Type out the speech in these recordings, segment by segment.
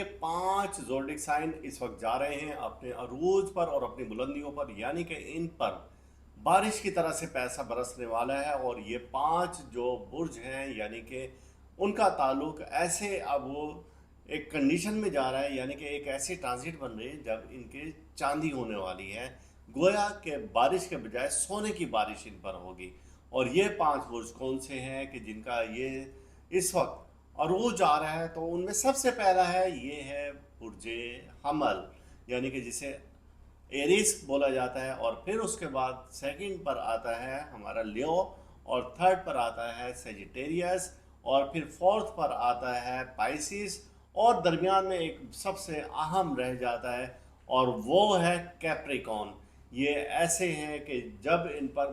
یہ 5 zodiac sign اس وقت جا رہے ہیں اپنے عروج پر اور اپنی بلندیوں پر، یعنی کہ ان پر بارش کی طرح سے پیسہ برسنے والا ہے۔ اور یہ 5 جو برج ہیں یعنی کہ ان کا تعلق ایسے اب وہ ایک کنڈیشن میں جا رہا ہے، یعنی کہ ایک ایسی ٹرانزٹ بن رہی ہے جب ان کی چاندی ہونے والی ہے، گویا کہ بارش کے بجائے سونے کی بارش ان پر ہوگی۔ اور یہ 5 برج کون سے ہیں کہ جن کا یہ اس وقت عروج آ رہا ہے؟ تو ان میں سب سے پہلا ہے، یہ ہے برج حمل، یعنی کہ جسے ایریس بولا جاتا ہے، اور پھر اس کے بعد سیکنڈ پر آتا ہے ہمارا لیو، اور تھرڈ پر آتا ہے سیجیٹیریس، اور پھر فورتھ پر آتا ہے پائسیس، اور درمیان میں ایک سب سے اہم رہ جاتا ہے اور وہ ہے کیپریکون۔ یہ ایسے ہیں کہ جب ان پر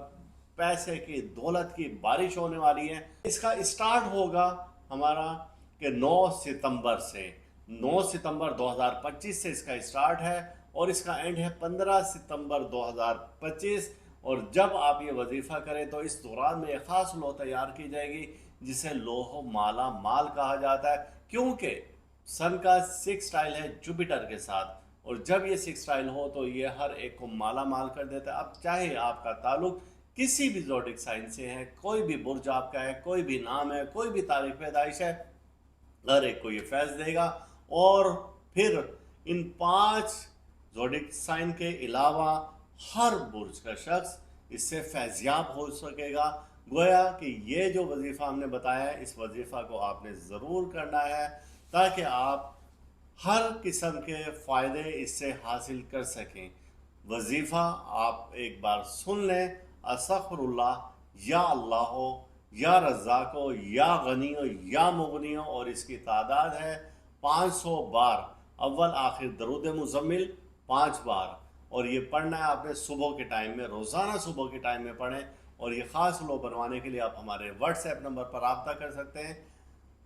پیسے کی دولت کی بارش ہونے والی ہے۔ اس کا اسٹارٹ ہوگا ہمارا کہ 9 ستمبر سے، 9 ستمبر 2025 سے اس کا اسٹارٹ ہے، اور اس کا اینڈ ہے 15 ستمبر 2025۔ اور جب آپ یہ وظیفہ کریں تو اس دوران میں ایک خاص لو تیار کی جائے گی جسے لوہ مالا مال کہا جاتا ہے، کیونکہ سن کا 6 سٹائل ہے جوپیٹر کے ساتھ، اور جب یہ 6 سٹائل ہو تو یہ ہر ایک کو مالا مال کر دیتا ہے۔ اب چاہے آپ کا تعلق کسی بھی زوڈک سائن سے ہے، کوئی بھی برج آپ کا ہے، کوئی بھی نام ہے، کوئی بھی تاریخ پیدائش ہے، ہر ایک کو یہ فیض دے گا۔ اور پھر ان 5 زوڈک سائن کے علاوہ ہر برج کا شخص اس سے فیضیاب ہو سکے گا۔ گویا کہ یہ جو وظیفہ ہم نے بتایا ہے، اس وظیفہ کو آپ نے ضرور کرنا ہے تاکہ آپ ہر قسم کے فائدے اس سے حاصل کر سکیں۔ وظیفہ آپ ایک بار سن لیں، استغفر اللہ، یا اللہ ہو، یا رزاق ہو، یا غنی ہو، یا مغنی ہو، اور اس کی تعداد ہے 500 بار، اول آخر درود مزمل 5 بار، اور یہ پڑھنا ہے آپ نے صبح کے ٹائم میں، روزانہ صبح کے ٹائم میں پڑھیں۔ اور یہ خاص لو بنوانے کے لیے آپ ہمارے واٹس ایپ نمبر پر رابطہ کر سکتے ہیں،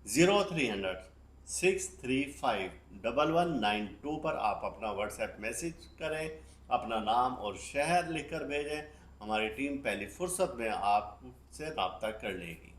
0300 635 1192 پر آپ اپنا واٹس ایپ میسج کریں، اپنا نام اور شہر لکھ کر بھیجیں، ہماری ٹیم پہلی فرصت میں آپ سے رابطہ کر لے گی۔